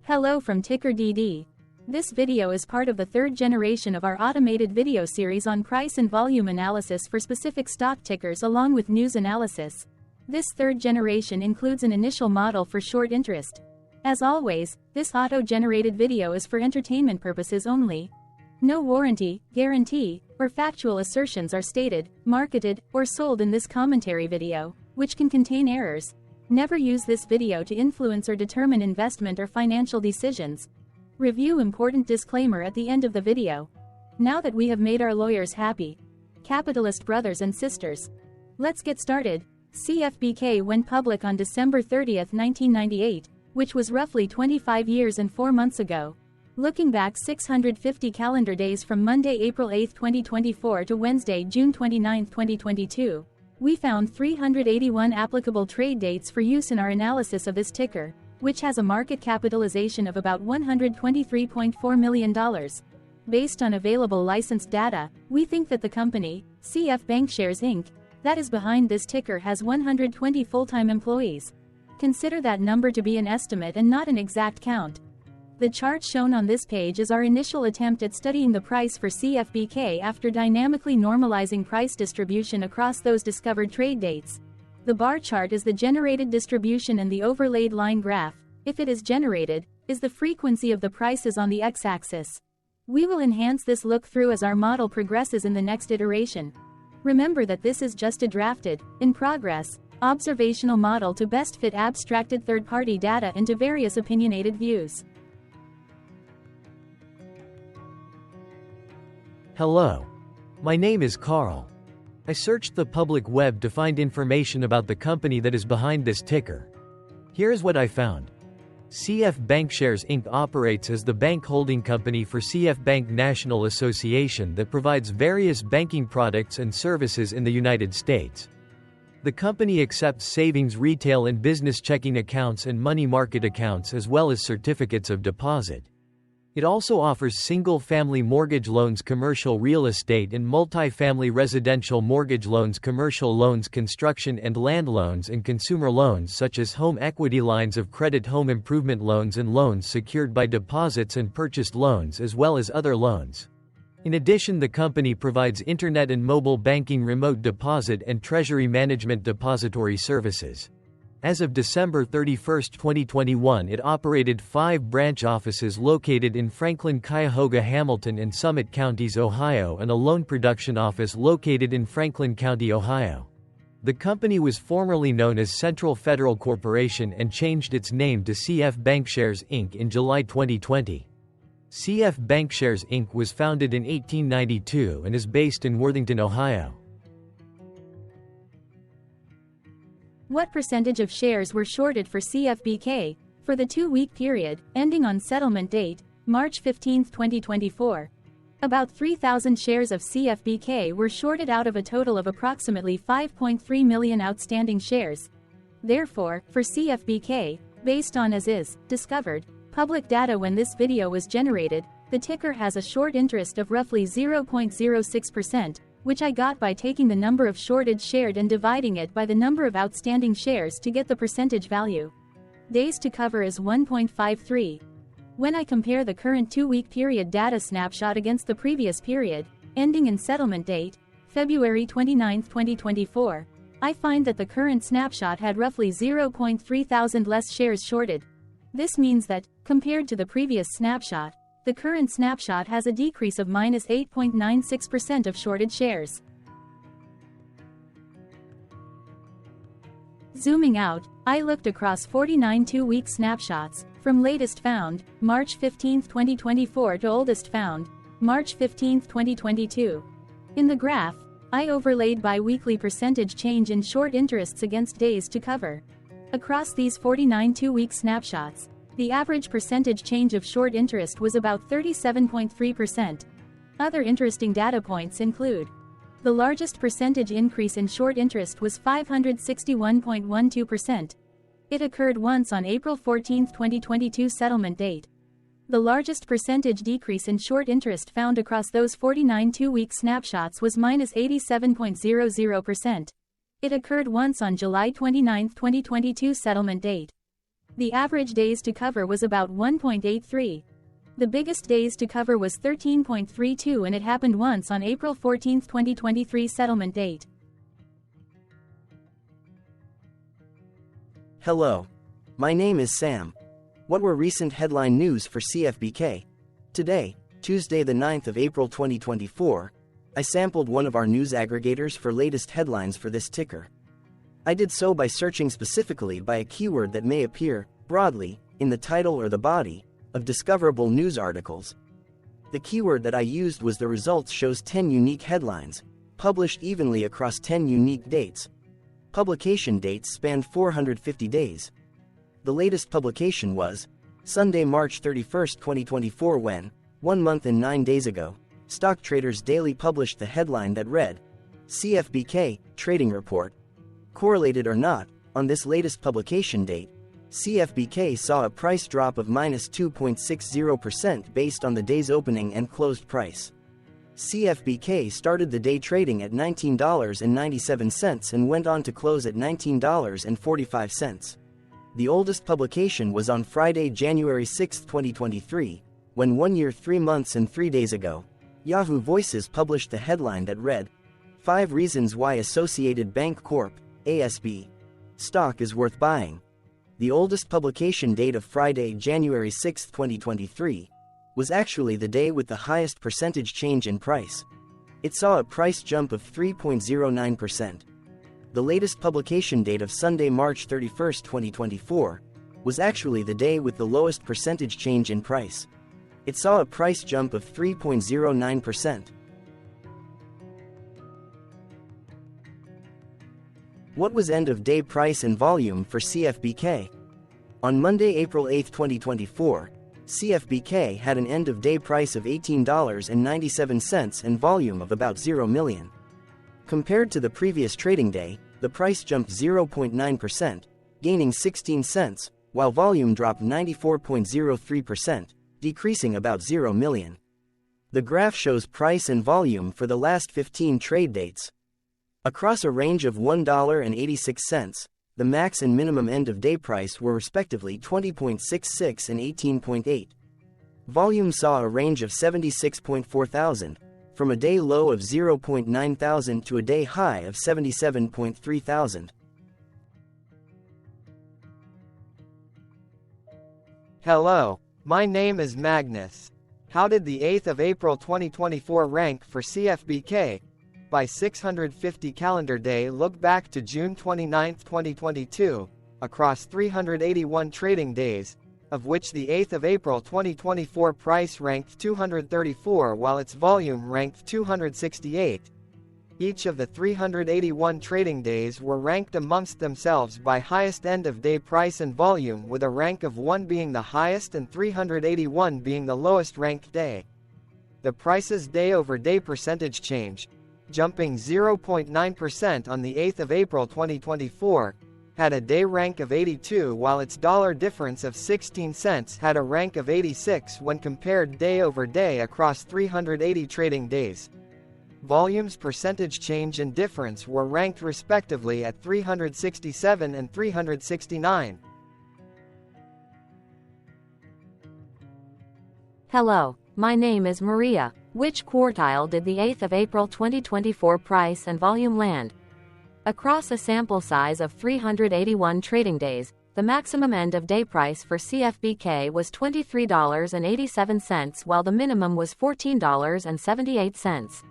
Hello from TickerDD. This video is part of the third generation of our automated video series on price and volume analysis for specific stock tickers along with news analysis. This third generation includes an initial model for short interest. As always, this auto-generated video is for entertainment purposes only. No warranty, guarantee, or factual assertions are stated, marketed, or sold in this commentary video, which can contain errors. Never use this video to influence or determine investment or financial decisions. Review important disclaimer at the end of the video. Now that we have made our lawyers happy, capitalist brothers and sisters, let's get started. CFBK went public on December 30, 1998, which was roughly 25 years and 4 months ago. Looking back 650 calendar days from Monday, April 8, 2024 to Wednesday, June 29, 2022, we found 381 applicable trade dates for use in our analysis of this ticker, which has a market capitalization of about $123.4 million. Based on available licensed data, we think that the company, CFBK Inc., that is behind this ticker has 120 full-time employees. Consider that number to be an estimate and not an exact count. The chart shown on this page is our initial attempt at studying the price for CFBK after dynamically normalizing price distribution across those discovered trade dates. The bar chart is the generated distribution and the overlaid line graph, if it is generated, is the frequency of the prices on the x-axis. We will enhance this look-through as our model progresses in the next iteration. Remember that this is just a drafted, in progress, observational model to best fit abstracted third-party data into various opinionated views. Hello. My name is Carl. I searched the public web to find information about the company that is behind this ticker. Here's what I found. CFBK Inc. operates as the bank holding company for CFBK National Association that provides various banking products and services in the United States. The company accepts savings, retail and business checking accounts and money market accounts as well as certificates of deposit. It also offers single-family mortgage loans, commercial real estate and multi-family residential mortgage loans, commercial loans, construction and land loans, and consumer loans such as home equity lines of credit, home improvement loans, and loans secured by deposits and purchased loans, as well as other loans. In addition, the company provides internet and mobile banking, remote deposit, and treasury management depository services. As of December 31, 2021, it operated 5 branch offices located in Franklin, Cuyahoga, Hamilton, and Summit Counties, Ohio, and a loan production office located in Franklin County, Ohio. The company was formerly known as Central Federal Corporation and changed its name to CFBK Inc. in July 2020. CFBK Inc. was founded in 1892 and is based in Worthington, Ohio. What percentage of shares were shorted for CFBK for the 2-week period ending on settlement date, March 15, 2024? About 3,000 shares of CFBK were shorted out of a total of approximately 5.3 million outstanding shares. Therefore, for CFBK, based on as is discovered public data when this video was generated, the ticker has a short interest of roughly 0.06%. Which I got by taking the number of shorted shared and dividing it by the number of outstanding shares to get the percentage value. Days to cover is 1.53. When I compare the current 2-week period data snapshot against the previous period, ending in settlement date, February 29, 2024, I find that the current snapshot had roughly 0.3 thousand less shares shorted. This means that, compared to the previous snapshot, the current snapshot has a decrease of -8.96% of shorted shares. Zooming out, I looked across 49 2-week snapshots, from latest found, March 15, 2024 to oldest found, March 15, 2022. In the graph, I overlaid bi-weekly percentage change in short interests against days to cover. Across these 49 2-week snapshots, the average percentage change of short interest was about 37.3%. Other interesting data points include: the largest percentage increase in short interest was 561.12%. It occurred once on April 14, 2022 settlement date. The largest percentage decrease in short interest found across those 49 2-week snapshots was -87.00%. It occurred once on July 29, 2022 settlement date. The average days to cover was about 1.83. The biggest days to cover was 13.32 and it happened once on April 14, 2023 settlement date. Hello. My name is Sam. What were recent headline news for CFBK? Today, Tuesday the 9th of April 2024, I sampled one of our news aggregators for latest headlines for this ticker. I did so by searching specifically by a keyword that may appear, broadly, in the title or the body of discoverable news articles. The keyword that I used was the results shows 10 unique headlines, published evenly across 10 unique dates. Publication dates spanned 450 days. The latest publication was Sunday, March 31, 2024 when, 1 month and 9 days ago, Stock Traders Daily published the headline that read, CFBK, Trading Report. Correlated or not, on this latest publication date, CFBK saw a price drop of -2.60% based on the day's opening and closed price. CFBK started the day trading at $19.97 and went on to close at $19.45. The oldest publication was on Friday, January 6, 2023, when 1 year, 3 months and 3 days ago, Yahoo Voices published the headline that read, 5 Reasons Why Associated Bank Corp. ASB stock is worth buying. The oldest publication date of Friday, January 6, 2023, was actually the day with the highest percentage change in price. It saw a price jump of 3.09%. The latest publication date of Sunday, March 31, 2024, was actually the day with the lowest percentage change in price. It saw a price jump of 3.09%. What was end-of-day price and volume for CFBK? On Monday, April 8, 2024, CFBK had an end-of-day price of $18.97 and volume of about 0 million. Compared to the previous trading day, the price jumped 0.9%, gaining 16 cents, while volume dropped 94.03%, decreasing about 0 million. The graph shows price and volume for the last 15 trade dates. Across a range of $1.86, the max and minimum end-of-day price were respectively 20.66 and 18.8. Volume saw a range of 76.4 thousand, from a day low of 0.9 thousand to a day high of 77.3 thousand. Hello, my name is Magnus. How did the 8th of April 2024 rank for CFBK? By 650 calendar day look back to June 29, 2022, across 381 trading days, of which the 8th of April 2024 price ranked 234 while its volume ranked 268. Each of the 381 trading days were ranked amongst themselves by highest end-of-day price and volume, with a rank of 1 being the highest and 381 being the lowest ranked day. The price's day-over-day percentage change, jumping 0.9% on the 8th of April 2024, had a day rank of 82 while its dollar difference of 16 cents had a rank of 86 when compared day over day across 380 trading days. Volume's percentage change and difference were ranked respectively at 367 and 369. Hello, my name is Maria. Which quartile did the 8th of April 2024 price and volume land? Across a sample size of 381 trading days, the maximum end-of-day price for CFBK was $23.87 while the minimum was $14.78.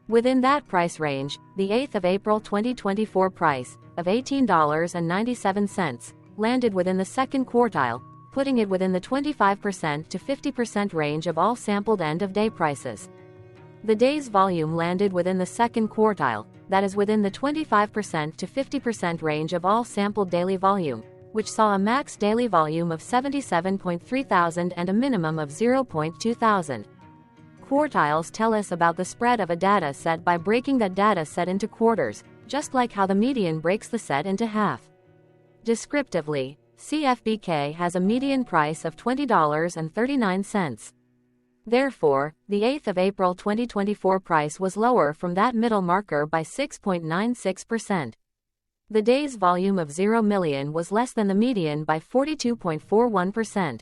Within that price range, the 8th of April 2024 price, of $18.97, landed within the second quartile, putting it within the 25% to 50% range of all sampled end-of-day prices. The day's volume landed within the second quartile, that is within the 25% to 50% range of all sampled daily volume, which saw a max daily volume of 77.3 thousand and a minimum of 0.2 thousand. Quartiles tell us about the spread of a data set by breaking that data set into quarters, just like how the median breaks the set into half. Descriptively, CFBK has a median price of $20.39. Therefore, the 8th of April 2024 price was lower from that middle marker by 6.96%. The day's volume of 0 million was less than the median by 42.41%.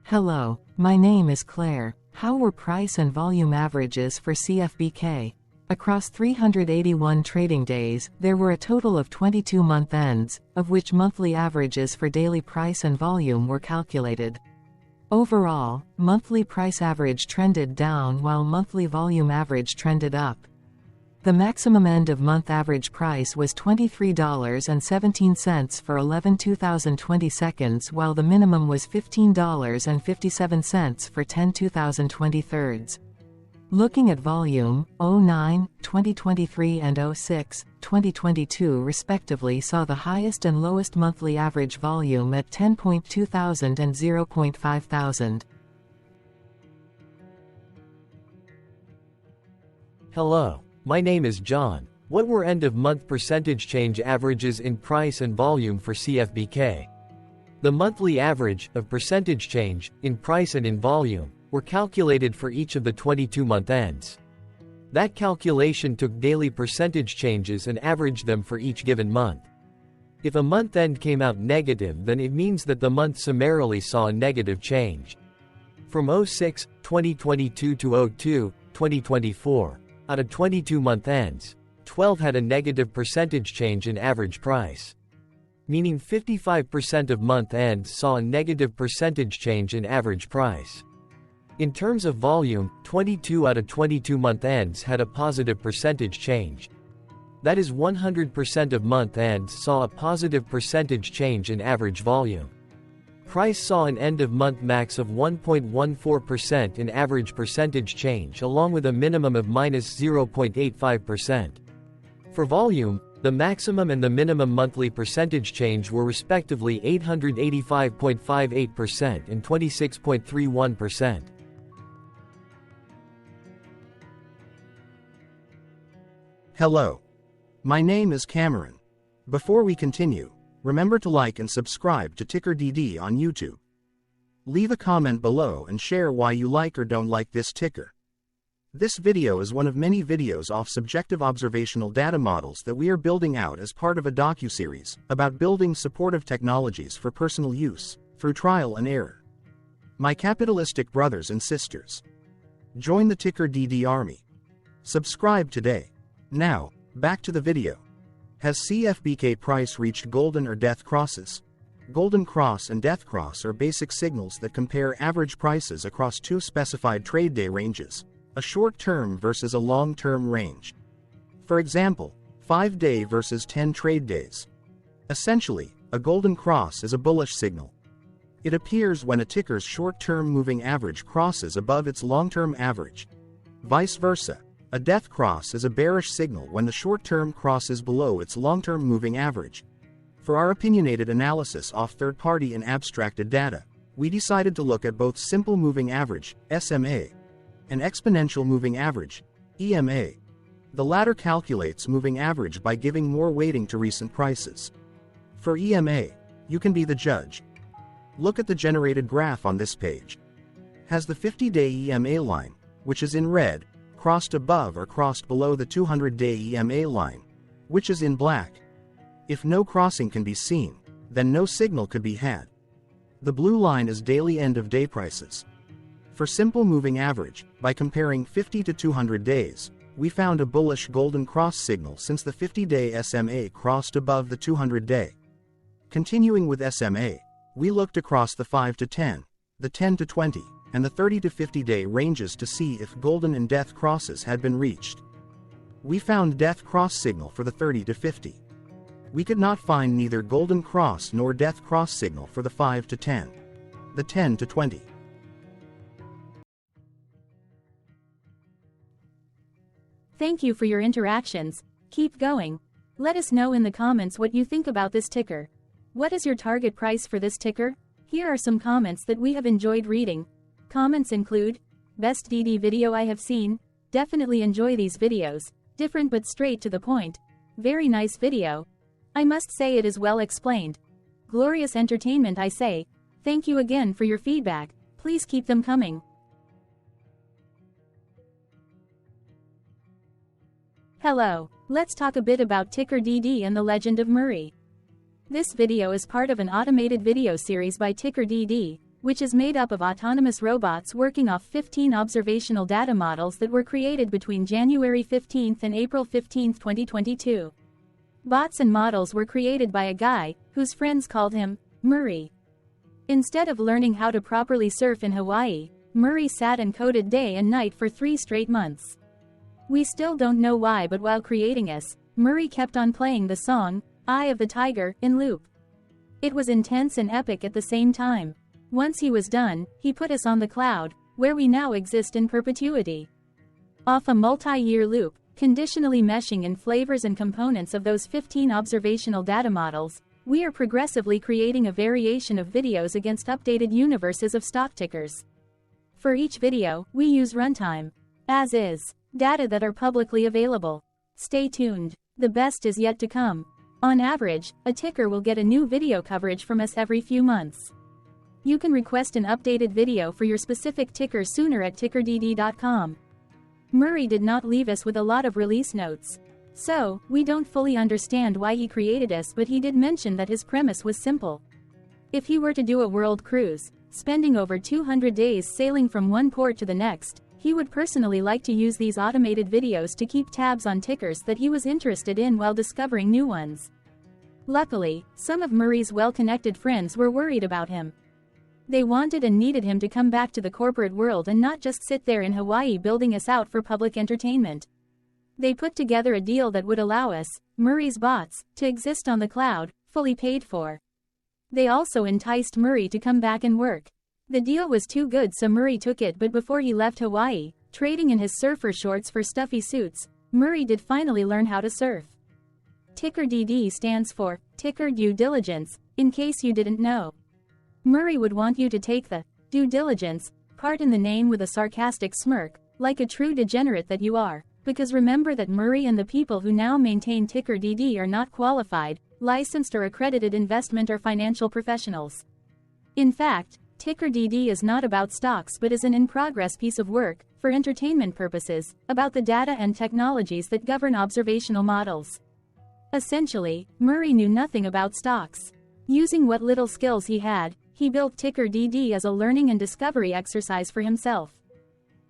Hello, my name is Claire. How were price and volume averages for CFBK? Across 381 trading days, there were a total of 22 month ends, of which monthly averages for daily price and volume were calculated. Overall, monthly price average trended down while monthly volume average trended up. The maximum end of month average price was $23.17 for 11 2020 seconds, while the minimum was $15.57 for 10 2020 thirds. Looking at volume, 09, 2023 and 06, 2022 respectively saw the highest and lowest monthly average volume at 10.2 thousand and 0.5 thousand. Hello, my name is John. What were end-of-month percentage change averages in price and volume for CFBK? The monthly average of percentage change in price and in volume were calculated for each of the 22 month ends. That calculation took daily percentage changes and averaged them for each given month. If a month end came out negative, then it means that the month summarily saw a negative change. From 06, 2022 to 02, 2024, out of 22 month ends, 12 had a negative percentage change in average price. Meaning 55% of month ends saw a negative percentage change in average price. In terms of volume, 22 out of 22 month ends had a positive percentage change. That is 100% of month ends saw a positive percentage change in average volume. Price saw an end-of-month max of 1.14% in average percentage change, along with a minimum of minus 0.85%. For volume, the maximum and the minimum monthly percentage change were respectively 885.58% and 26.31%. Hello. My name is Cameron. Before we continue, remember to like and subscribe to TickerDD on YouTube. Leave a comment below and share why you like or don't like this ticker. This video is one of many videos off subjective observational data models that we are building out as part of a docuseries about building supportive technologies for personal use, through trial and error. My capitalistic brothers and sisters, join the TickerDD army. Subscribe today. Now, back to the video. Has CFBK price reached golden or death crosses? Golden cross and death cross are basic signals that compare average prices across two specified trade day ranges, a short-term versus a long-term range. For example, 5-day versus 10 trade days. Essentially, a golden cross is a bullish signal. It appears when a ticker's short-term moving average crosses above its long-term average. Vice versa, a death cross is a bearish signal when the short-term crosses below its long-term moving average. For our opinionated analysis off third-party and abstracted data, we decided to look at both simple moving average, SMA, and exponential moving average, EMA. The latter calculates moving average by giving more weighting to recent prices. For EMA, you can be the judge. Look at the generated graph on this page. Has the 50-day EMA line, which is in red, crossed above or crossed below the 200-day EMA line, which is in black? If no crossing can be seen, then no signal could be had. The blue line is daily end-of-day prices. For simple moving average, by comparing 50 to 200 days, we found a bullish golden cross signal since the 50-day SMA crossed above the 200-day. Continuing with SMA, we looked across the 5 to 10, the 10 to 20, and the 30 to 50-day ranges to see if golden and death crosses had been reached. We found death cross signal for the 30 to 50. We could not find neither golden cross nor death cross signal for the 5 to 10, the 10 to 20. Thank you for your interactions. Keep going. Let us know in the comments what you think about this ticker. What is your target price for this ticker? Here are some comments that we have enjoyed reading. Comments include, best DD video I have seen, definitely enjoy these videos, different but straight to the point. Very nice video. I must say it is well explained. Glorious entertainment I say. Thank you again for your feedback, please keep them coming. Hello, let's talk a bit about TickerDD and the legend of Murray. This video is part of an automated video series by TickerDD, which is made up of autonomous robots working off 15 observational data models that were created between January 15 and April 15, 2022. Bots and models were created by a guy, whose friends called him Murray. Instead of learning how to properly surf in Hawaii, Murray sat and coded day and night for 3 straight months. We still don't know why, but while creating us, Murray kept on playing the song, Eye of the Tiger, in loop. It was intense and epic at the same time. Once he was done, he put us on the cloud, where we now exist in perpetuity. Off a multi-year loop, conditionally meshing in flavors and components of those 15 observational data models, we are progressively creating a variation of videos against updated universes of stock tickers. For each video, we use runtime, as is, data that are publicly available. Stay tuned. The best is yet to come. On average, a ticker will get a new video coverage from us every few months. You can request an updated video for your specific ticker sooner at TickerDD.com. Murray did not leave us with a lot of release notes. So, we don't fully understand why he created us, but he did mention that his premise was simple. If he were to do a world cruise, spending over 200 days sailing from one port to the next, he would personally like to use these automated videos to keep tabs on tickers that he was interested in while discovering new ones. Luckily, some of Murray's well-connected friends were worried about him. They wanted and needed him to come back to the corporate world and not just sit there in Hawaii building us out for public entertainment. They put together a deal that would allow us, Murray's bots, to exist on the cloud, fully paid for. They also enticed Murray to come back and work. The deal was too good, so Murray took it, but before he left Hawaii, trading in his surfer shorts for stuffy suits, Murray did finally learn how to surf. TickerDD stands for Ticker Due Diligence, in case you didn't know. Murray would want you to take the due diligence part in the name with a sarcastic smirk, like a true degenerate that you are, because remember that Murray and the people who now maintain TickerDD are not qualified, licensed or accredited investment or financial professionals. In fact, TickerDD is not about stocks but is an in-progress piece of work, for entertainment purposes, about the data and technologies that govern observational models. Essentially, Murray knew nothing about stocks. Using what little skills he had, he built TickerDD as a learning and discovery exercise for himself.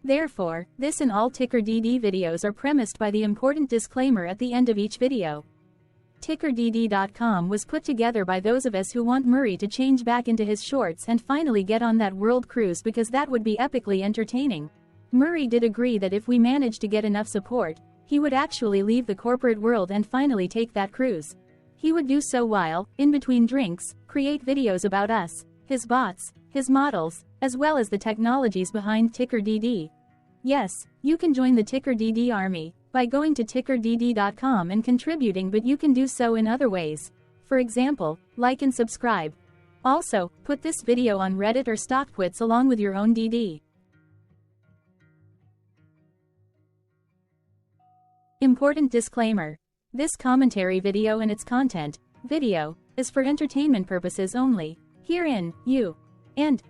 Therefore, this and all TickerDD videos are premised by the important disclaimer at the end of each video. TickerDD.com was put together by those of us who want Murray to change back into his shorts and finally get on that world cruise, because that would be epically entertaining. Murray did agree that if we managed to get enough support, he would actually leave the corporate world and finally take that cruise. He would do so while, in between drinks, create videos about us, his bots, his models, as well as the technologies behind TickerDD. Yes, you can join the TickerDD army by going to TickerDD.com and contributing, but you can do so in other ways. For example, like and subscribe. Also, put this video on Reddit or StockTwits along with your own DD. Important disclaimer. This commentary video and its content, video, is for entertainment purposes only. Herein, you and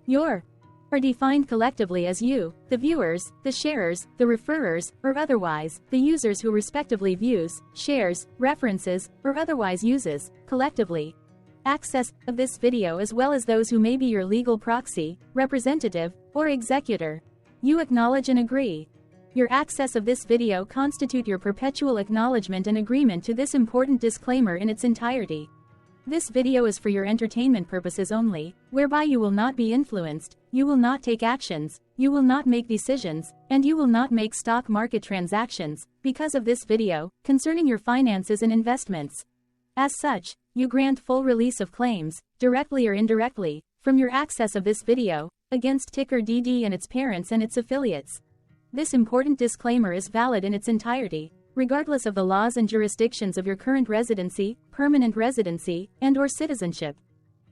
your are defined collectively as you, the viewers, the sharers, the referrers, or otherwise, the users who respectively views, shares, references, or otherwise uses, collectively, access of this video, as well as those who may be your legal proxy, representative, or executor. You acknowledge and agree. Your access of this video constitute your perpetual acknowledgement and agreement to this important disclaimer in its entirety. This video is for your entertainment purposes only, whereby you will not be influenced, you will not take actions, you will not make decisions, and you will not make stock market transactions, because of this video, concerning your finances and investments. As such, you grant full release of claims, directly or indirectly, from your access of this video, against TickerDD and its parents and its affiliates. This important disclaimer is valid in its entirety, regardless of the laws and jurisdictions of your current residency, permanent residency, and/or citizenship.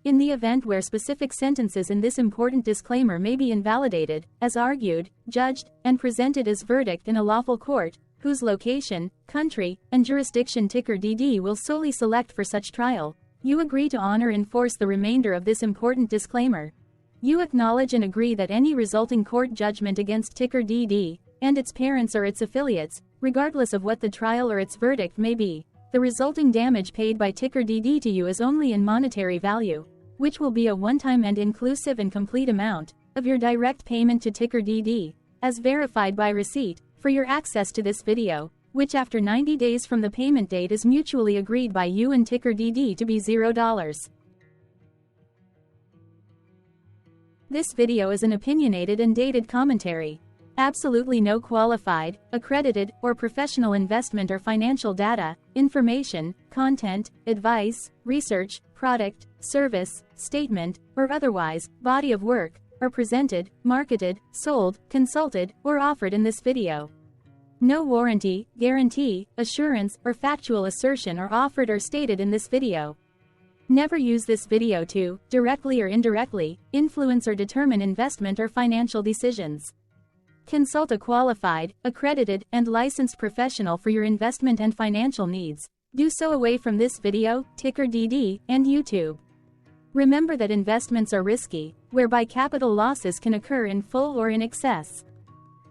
In the event where specific sentences in this important disclaimer may be invalidated, as argued, judged, and presented as verdict in a lawful court, whose location, country, and jurisdiction TickerDD will solely select for such trial, you agree to honor and enforce the remainder of this important disclaimer. You acknowledge and agree that any resulting court judgment against TickerDD, and its parents or its affiliates, Regardless of what the trial or its verdict may be, the resulting damage paid by TickerDD to you is only in monetary value, which will be a one-time and inclusive and complete amount of your direct payment to TickerDD, as verified by receipt, for your access to this video, which after 90 days from the payment date is mutually agreed by you and TickerDD to be $0. This video is an opinionated and dated commentary. Absolutely no qualified, accredited, or professional investment or financial data, information, content, advice, research, product, service, statement, or otherwise, body of work, are presented, marketed, sold, consulted, or offered in this video. No warranty, guarantee, assurance, or factual assertion are offered or stated in this video. Never use this video to, directly or indirectly, influence or determine investment or financial decisions. Consult a qualified, accredited, and licensed professional for your investment and financial needs. Do so away from this video, TickerDD, and YouTube. Remember that investments are risky, whereby capital losses can occur in full or in excess.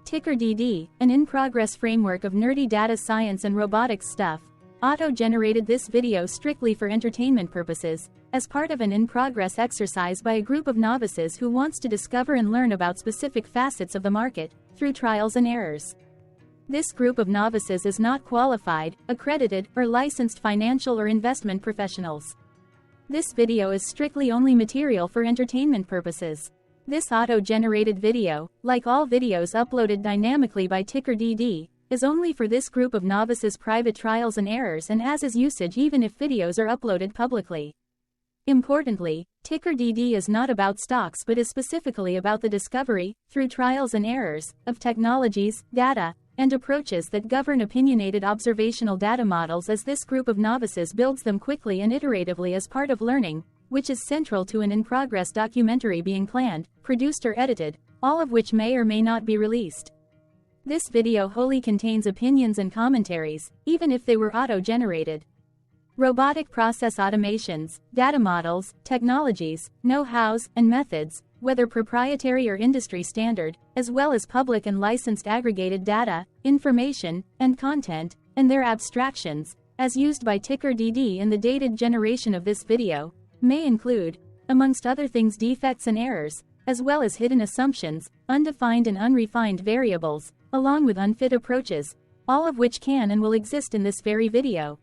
TickerDD, an in-progress framework of nerdy data science and robotics stuff, auto-generated this video strictly for entertainment purposes, as part of an in-progress exercise by a group of novices who wants to discover and learn about specific facets of the market, through trials and errors. This group of novices is not qualified, accredited, or licensed financial or investment professionals. This video is strictly only material for entertainment purposes. This auto-generated video, like all videos uploaded dynamically by TickerDD, is only for this group of novices' private trials and errors and as is usage even if videos are uploaded publicly. Importantly, TickerDD is not about stocks but is specifically about the discovery, through trials and errors, of technologies, data, and approaches that govern opinionated observational data models as this group of novices builds them quickly and iteratively as part of learning, which is central to an in-progress documentary being planned, produced or edited, all of which may or may not be released. This video wholly contains opinions and commentaries, even if they were auto-generated. Robotic process automations, data models, technologies, know-hows, and methods, whether proprietary or industry standard, as well as public and licensed aggregated data, information, and content, and their abstractions, as used by TickerDD in the dated generation of this video, may include, amongst other things, defects and errors, as well as hidden assumptions, undefined and unrefined variables, along with unfit approaches, all of which can and will exist in this very video.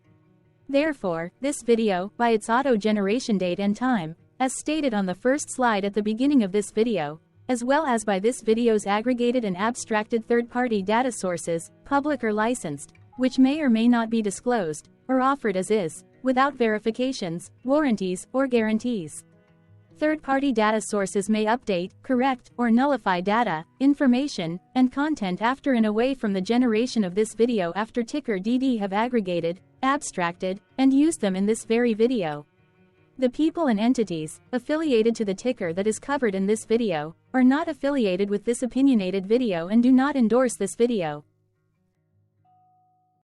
Therefore, this video, by its auto-generation date and time, as stated on the first slide at the beginning of this video, as well as by this video's aggregated and abstracted third-party data sources, public or licensed, which may or may not be disclosed, or offered as is, without verifications, warranties, or guarantees. Third-party data sources may update, correct, or nullify data, information, and content after and away from the generation of this video after TickerDD have aggregated, abstracted, and used them in this very video. The people and entities, affiliated to the ticker that is covered in this video, are not affiliated with this opinionated video and do not endorse this video.